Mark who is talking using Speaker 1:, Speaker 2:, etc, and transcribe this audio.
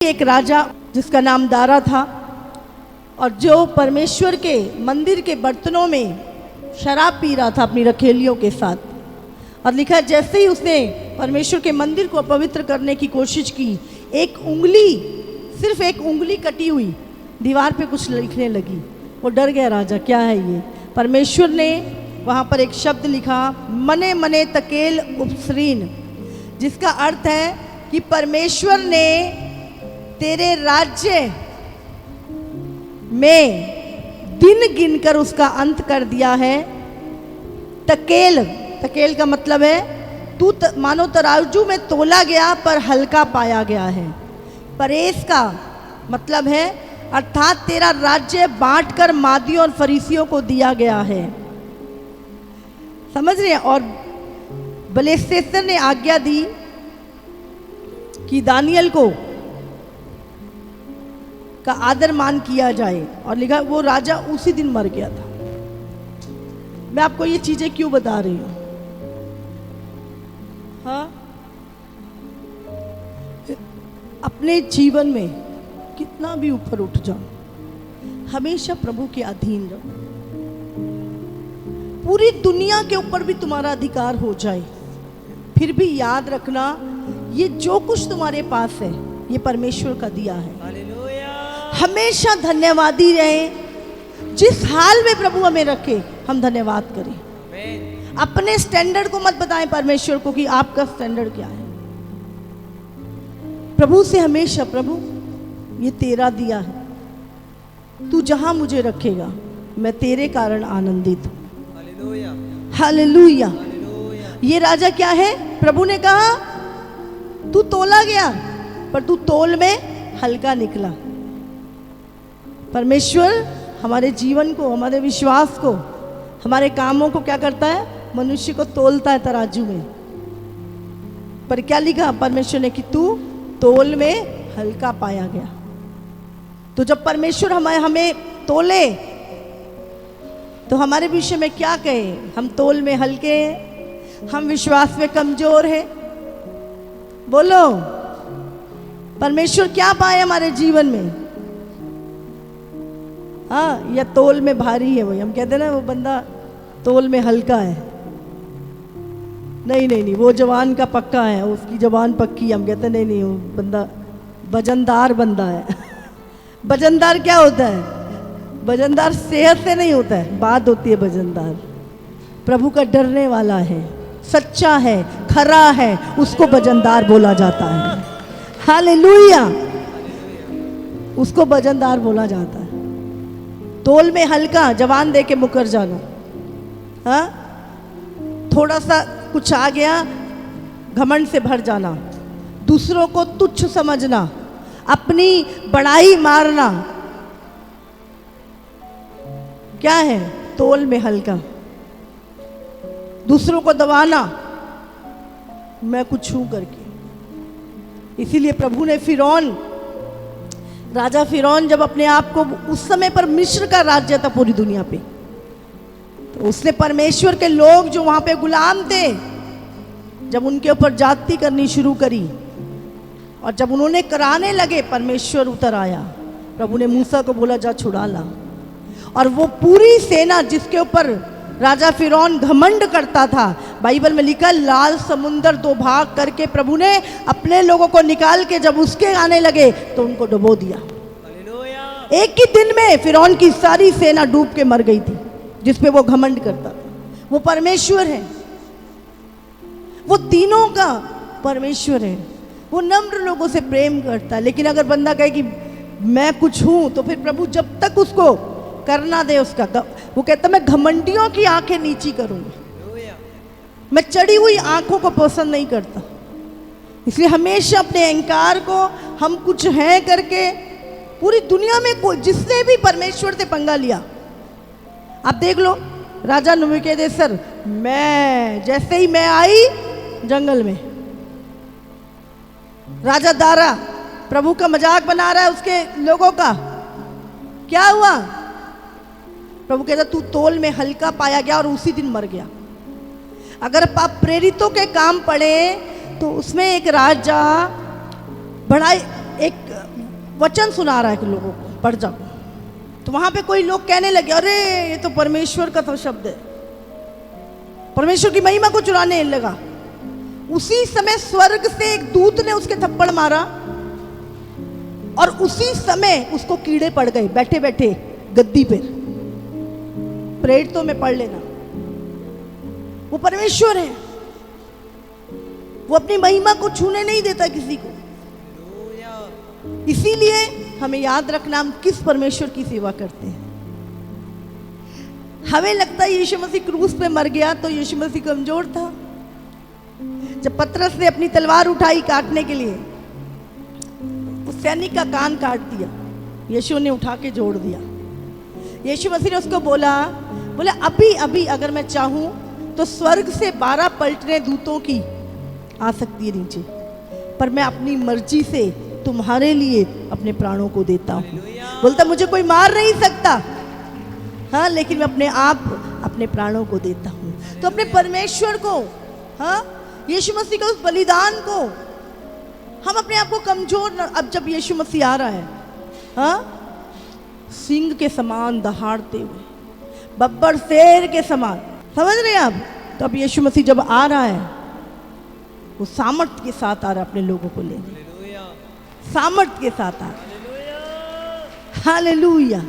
Speaker 1: एक राजा जिसका नाम दारा था और जो परमेश्वर के मंदिर के बर्तनों में शराब पी रहा था अपनी रखेलियों के साथ। और लिखा है जैसे ही उसने परमेश्वर के मंदिर को पवित्र करने की कोशिश की, एक उंगली, सिर्फ एक उंगली कटी हुई दीवार पे कुछ लिखने लगी। वो डर गया राजा, क्या है ये। परमेश्वर ने वहाँ पर एक शब्द लिखा, मने मने तकेल उपसरीन, जिसका अर्थ है कि परमेश्वर ने तेरे राज्य में दिन गिनकर उसका अंत कर दिया है। तकेल का मतलब है तू मानो तराजू में तोला गया पर हल्का पाया गया है। परेस का मतलब है अर्थात तेरा राज्य बांटकर मादियों और फरीसियों को दिया गया है। समझ रहे हैं। और बलेशस्सर ने आज्ञा दी कि दानियल को का आदर मान किया जाए, और लिखा वो राजा उसी दिन मर गया था। मैं आपको ये चीजें क्यों बता रही हूं? हाँ, अपने जीवन में कितना भी ऊपर उठ जाओ, हमेशा प्रभु के अधीन रहो। पूरी दुनिया के ऊपर भी तुम्हारा अधिकार हो जाए, फिर भी याद रखना ये जो कुछ तुम्हारे पास है ये परमेश्वर का दिया है। हमेशा धन्यवादी रहें। जिस हाल में प्रभु हमें रखे हम धन्यवाद करें। अपने स्टैंडर्ड को मत बताएं परमेश्वर को कि आपका स्टैंडर्ड क्या है। प्रभु से हमेशा, प्रभु ये तेरा दिया है, तू जहां मुझे रखेगा मैं तेरे कारण आनंदित हूं। हालेलुया। ये राजा क्या है? प्रभु ने कहा तू तोला गया पर तू तोल में हल्का निकला। परमेश्वर हमारे जीवन को, हमारे विश्वास को, हमारे कामों को क्या करता है? मनुष्य को तोलता है तराजू में। पर क्या लिखा परमेश्वर ने कि तू तोल में हल्का पाया गया। तो जब परमेश्वर हमें तोले तो हमारे विषय में क्या कहे? हम तोल में हल्के हैं, हम विश्वास में कमजोर हैं। बोलो, परमेश्वर क्या पाए हमारे जीवन में? हाँ, या तोल में भारी है। वही हम कहते हैं ना, वो बंदा तोल में हल्का है। नहीं, वो जवान का पक्का है, उसकी जवान पक्की। हम कहते हैं नहीं, वो बंदा वजनदार बंदा है। वजनदार क्या होता है? वजनदार सेहत से नहीं होता है, बात होती है वजनदार। प्रभु का डरने वाला है, सच्चा है, खरा है, उसको वजनदार बोला जाता है। हालेलुया, उसको वजनदार बोला जाता है। तोल में हल्का, जवान दे के मुकर जाना। हाँ, थोड़ा सा कुछ आ गया घमंड से भर जाना, दूसरों को तुच्छ समझना, अपनी बड़ाई मारना, क्या है? तोल में हल्का। दूसरों को दबाना, मैं कुछ हूं करके। इसीलिए प्रभु ने राजा फिरौन जब अपने आप को, उस समय पर मिस्र का राज्य था पूरी दुनिया पे, तो उसने परमेश्वर के लोग जो वहां पे गुलाम थे, जब उनके ऊपर जाति करनी शुरू करी और जब उन्होंने कराने लगे, परमेश्वर उतर आया। प्रभु ने मूसा को बोला जा छुड़ा ला। और वो पूरी सेना जिसके ऊपर राजा फिरौन घमंड करता था, बाइबल में लिखा लाल समुंदर दो भाग करके प्रभु ने अपने लोगों को निकाल के जब उसके आने लगे तो उनको डुबो दिया। एक ही दिन में फिरौन की सारी सेना डूब के मर गई थी, जिसपे वो घमंड करता था। वो परमेश्वर है, वो तीनों का परमेश्वर है। वो नम्र लोगों से प्रेम करता है। लेकिन अगर बंदा कहे कि मैं कुछ हूं, तो फिर प्रभु जब तक उसको करना दे उसका, वो कहता मैं घमंडियों की आंखें नीची करूंगा, मैं चढ़ी हुई आंखों को पसंद नहीं करता। इसलिए हमेशा अपने अहंकार को, हम कुछ हैं करके, पूरी दुनिया में कोई जिसने भी परमेश्वर से पंगा लिया, आप देख लो, राजा नबूकदनेस्सर, मैं जैसे ही मैं आई जंगल में, राजा दारा प्रभु का मजाक बना रहा है उसके लोगों का, क्या हुआ? प्रभु कहता तू तोल में हल्का पाया गया और उसी दिन मर गया। अगर आप प्रेरितों के काम पढ़े तो उसमें एक राजा बड़ा एक वचन सुना रहा है कि लोगों को, पढ़ जाओ। तो वहां पे कोई लोग कहने लगे, अरे ये तो परमेश्वर का तो शब्द है, परमेश्वर की महिमा को चुराने लगा। उसी समय स्वर्ग से एक दूत ने उसके थप्पड़ मारा और उसी समय उसको कीड़े पड़ गए बैठे बैठे गद्दी पर। प्रेरित तो में पढ़ लेना, वो परमेश्वर है, वो अपनी महिमा को छूने नहीं देता किसी को। इसीलिए हमें याद रखना हम किस परमेश्वर की सेवा करते हैं। हमें लगता है यीशु मसीह क्रूस पे मर गया तो यीशु मसीह कमजोर था। जब पतरस ने अपनी तलवार उठाई काटने के लिए, उस सैनिक का कान काट दिया, यीशु ने उठा के जोड़ दिया। यीशु मसीह ने उसको बोला अभी अभी अगर मैं चाहूं तो स्वर्ग से 12 पलटने दूतों की आ सकती है नीचे, पर मैं अपनी मर्जी से तुम्हारे लिए अपने प्राणों को देता हूं। बोलता मुझे कोई मार नहीं सकता, हाँ, लेकिन मैं अपने आप अपने प्राणों को देता हूं। तो अपने परमेश्वर को, हाँ, यीशु मसीह के उस बलिदान को, हम अपने आप को कमजोर अब जब यीशु मसीह आ रहा है, हाँ, सिंह के समान दहाड़ते हुए, बब्बर शेर के समान, समझ रहे हैं आप? तो अब यीशु मसीह जब आ रहा है, वो सामर्थ्य के साथ आ रहा है अपने लोगों को लेने, सामर्थ्य के साथ आ रहा है। हालेलुया।